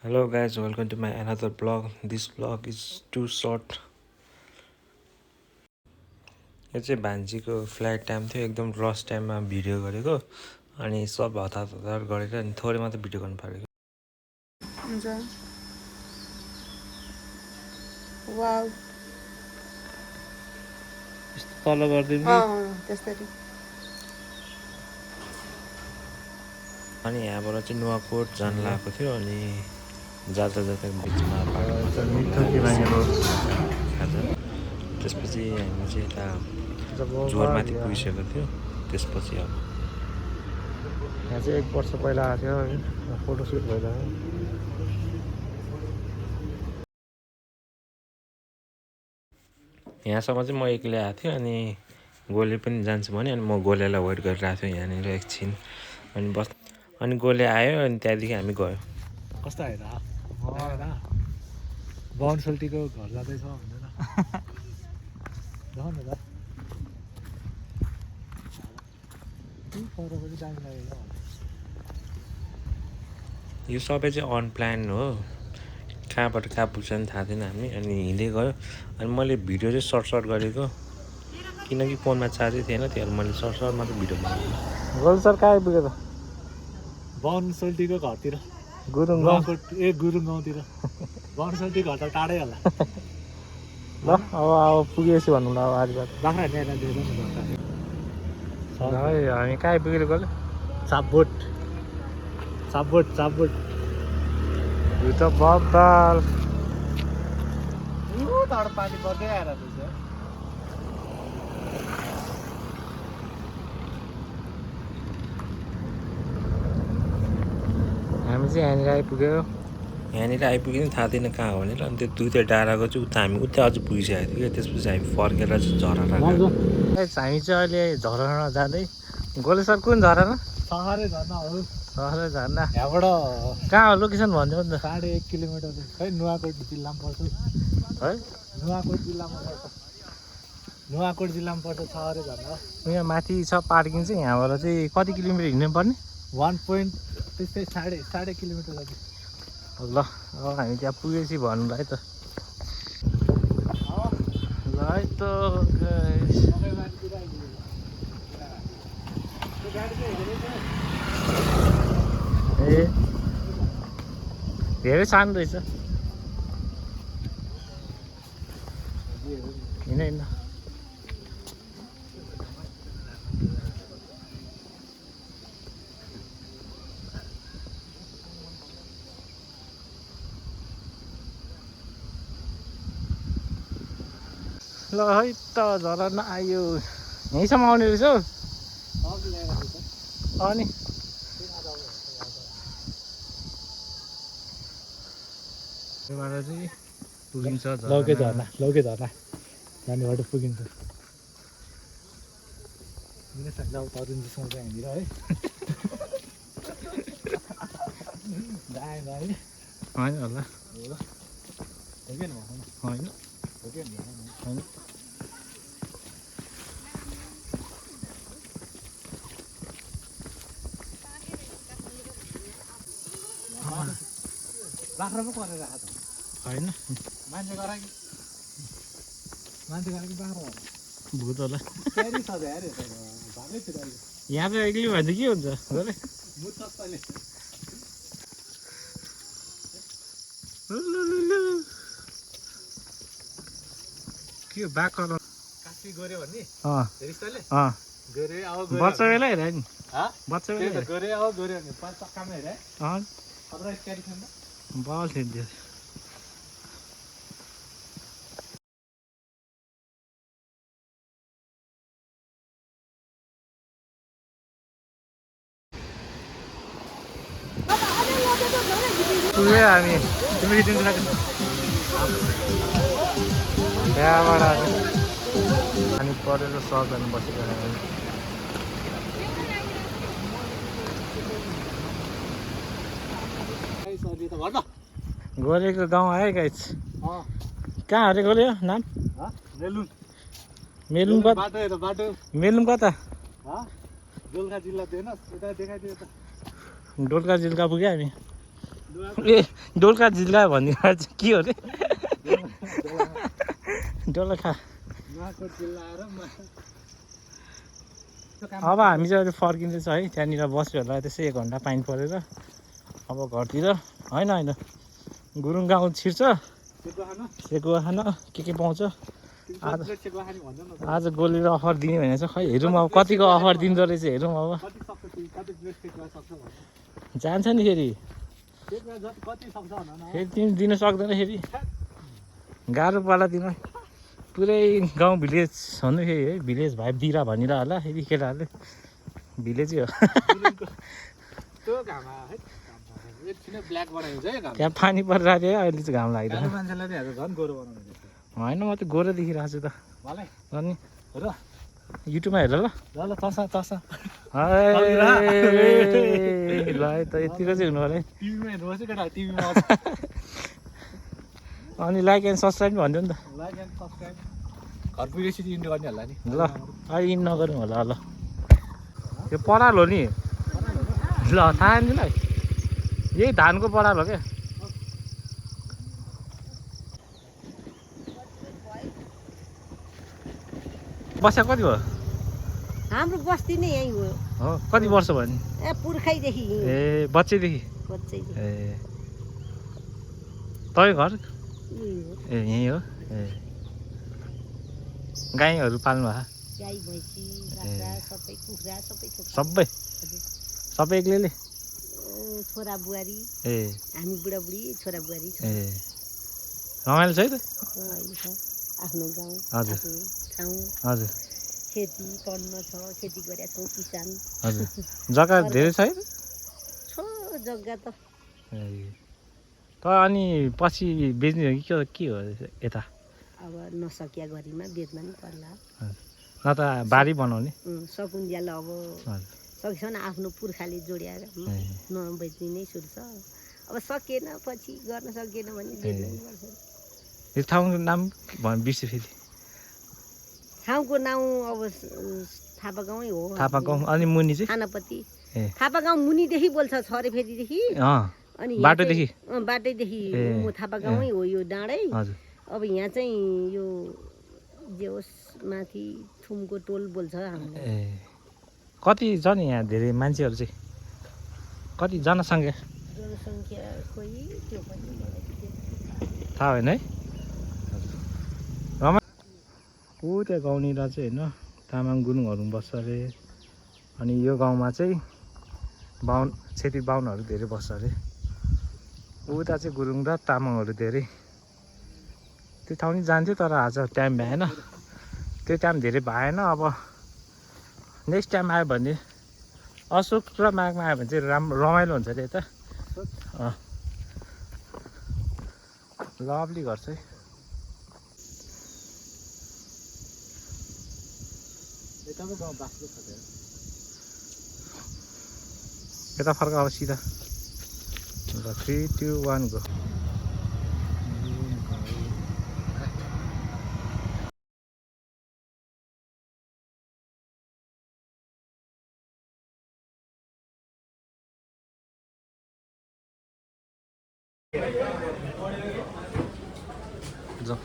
Hello guys, welcome to my another vlog. This vlog is too short. यो चाहिँ भान्जीको flight time थियो, एकदम रस टाइममा भिडियो गरेको अनि सब हतार गरेर अनि थोरै मात्र भिडियो गर्नु पारेको। हुन्छ वाउ यस्तो तल गर्दिनु त्यसरी अनि यहाँबाट चाहिँ नुवाकोट जान लागेको थियो अनि जाँदा बिचमा खाजा त्यसपछि हामी चाहिँ यता जोरमाथि पुगिसकेको थियो। त्यसपछि अब यहाँ चाहिँ 1 वर्ष पहिला आएको थियो फोटोसुट भइरहेको। यहाँसम्म चाहिँ म एक्लै आएको थिएँ अनि गोले पनि जान्छु भने अनि म गोलेलाई वेट गरिरहेको थिएँ यहाँनिर एकछिन अनि गोले आयो अनि त्यहाँदेखि हामी गयो। कस्तो आएर बाहुन सोल्टीको घर जाँदैछ भन्दैन जाउँ न त पर पनि दामी लागेको यो सबै चाहिँ अनप्लान हो, कहाँबाट कहाँ पुग्छ नि थाहा थिएन हामी अनि हिँड्दै गयो। अनि मैले भिडियो चाहिँ सर्ट गरेको किनकि फोनमा चार्जै थिएन, त्यही मैले सर्ट मात्र भिडियो बनाएको। गोल सर कहाँ आइपुग्यो त? बाहुन सोल्टीको घरतिर गुरुङ गाउँको गुरुङ गाउँतिर। बाहुन सोल्टी घर त टाढै होला। ल अब पुगेपछि भन्नु ल। अब आज बाख्रा हामी कहाँ आइपुगेर गयो? चापबोट यो त बब्बाल तड पानी पर्दै आएर हामी चाहिँ यहाँनिर आइपुग्यो। यहाँनिर आइपुग्यो नि थाहा थिएन कहाँ हो भनेर। अनि त्यो दुईवटा डाँडाको चाहिँ उता हामी उता अझ पुगिसकेको थियो। त्यसपछि हामी फर्केर चाहिँ झरना हामी चाहिँ अहिले झरना जाँदै। गोले सर कुन झरना? सहरै झरना हो। सहरै झरना यहाँबाट कहाँ हो लोकेसन भनिदिनु नि त। 1.5 किलोमिटर खै नुवाकोट जिल्लामा पर्छ है। नुवाकोट जिल्लामा पर्छ सहरै झरना। यहाँ माथि छ पार्किङ चाहिँ। यहाँबाट चाहिँ कति किलोमिटर हिँड्नु पर्ने? 1 त्यस्तै साढे किलोमिटर जति। ल अब हामी त्यहाँ पुगेपछि भन्नु है त। ल है त ए धेरै सानो रहेछ। हिँड ल है त झरना आयो। यहीँसम्म आउने रहेछ हौ। अनि चाहिँ पुगिन्छ लौके झरना जानेबाट पुगिन्छ। तरुणजीसँग चाहिँ हामीतिर है दामी होइन होला होइन बाख्रा पो गरेर आएको त होइन मान्छे गरायो कि बाख्रा भूत होला। यहाँ त एक्लै भने के हुन्छ के बाघ कास्की गऱ्यो भन्ने बच्चा बेला हेर नि बच्चा बेला गऱ्यो भने चक्कामा हेर बल छिन्थ्यो। पुग्यो हामी तिमी त्यहाँबाट अनि परेर सबजना बसिरहेको गोलेको गाउँ आयो गाइस। कहाँ अरे गोले नाम? मेलुङ कता? मेलुङ कता? डोल्का जिल्ला पुग्यो हामी। ए डोल्खा जिल्ला भनिदिएको चाहिँ के हो रे डोल्खा अब हामी चाहिँ अहिले फर्किँदैछ है त्यहाँनिर बस्यो होला त्यसै 1 घन्टा पानी परेर अब घरतिर होइन होइन गुरुङ गाउँ छिर्छ सेकुवा खान के पाउँछ आज गोलीले अफर दिने भनेको छ खै हेरौँ अब कतिको अफर दिँदो रहेछ हेरौँ अब जान्छ नि फेरि तिमी दिन सक्दैन फेरि गाह्रो पर्ला तिमीलाई पुरै गाउँ भिलेज भन्नु फेरि है भिलेज भाइब दिइरा भनिरह होला फेरि केटाहरूले भिलेजै हो त्यहाँ पानी परिरहेको थियो अहिले चाहिँ घाम लागिरहेको होइन म त गोरो देखिरहेको छु त अनि र युट्युबमा हेर ल चसा चसा ल त यतिको चाहिँ हुनु होला अनि लाइक एन्ड सब्सक्राइब पनि भनिदियो नि त घर पुगेपछि इन्ड गर्ने होला नि ल अहिले इन्ड नगरौँ होला ल यो पराल हो नि ल थाहा नि ल यही धानको पराल हो क्या बस्या कति भयो हाम्रो बस्ती नै यही हो हो कति वर्ष भयो नि ए पुर्खैदेखि ए बच्चैदेखि ए तपाईँ घर ए यहीँ हो ए गाईहरू पाल्नु भयो गाई भैँसी बाख्रा सबै कुखुरा सबै सबै सबै एक्लैले छोरा बुहारी ए हामी बुढाबुढी छोरा बुहारी ए रमाइलो छ है त अहिले छ आफ्नो गाउँ हजुर आफ्नो ठाउँ हजुर खेती कन्न छ खेती गरेका छौँ किसान हजुर जग्गा धेरै छ है छ जग्गा त ए त अनि पछि बेच्ने हो कि के हो यता अब नसकिया घरीमा बेच्न नि पर्ला न त बारी बनाउने सकुन्जेल अब हजुर सकेसम्म आफ्नो पुर्खाले जोड्याएर नबेच्ने नै सुरु छ अब सकिएन पछि गर्न सकिएन भने बेच्नु नि पर्छ यो ठाउँको नाम बिर्सेँ फेरि ठाउँको नाउँ अब थापा गाउँै हो थापा गाउँ अनि मुनि चाहिँ थानापति ए थापा गाउँ मुनिदेखि बोल्छ छरे फेरिदेखि अनि बाटोदेखि बाटैदेखि थापा गाउँै हो यो डाँडै हजुर अब यहाँ चाहिँ यो जे होस् माथि थुमको टोल बोल्छ हाम्रो ए कति छ नि यहाँ धेरै मान्छेहरू चाहिँ कति जनसङ्ख्या खोइ त्यो पनि थाहा होइन है रमा ऊ त्यहाँ गाउँनिर चाहिँ होइन तामाङ गुरुङहरू बस्छ अरे अनि यो गाउँमा चाहिँ छेत्री बाहुनहरू धेरै बस्छ अरे उता चाहिँ गुरुङ र तामाङहरू धेरै त्यो ठाउँ नि जान्थ्यो तर आज टाइम भएन त्यो टाइम धेरै भएन अब नेक्स्ट टाइम आयो भने अशोक र माघमा आयो भने चाहिँ रमाइलो हुन्छ अरे यता लभली घर चाहिँ यता फर्क अब सिधा 3 2 1 गो जाऊ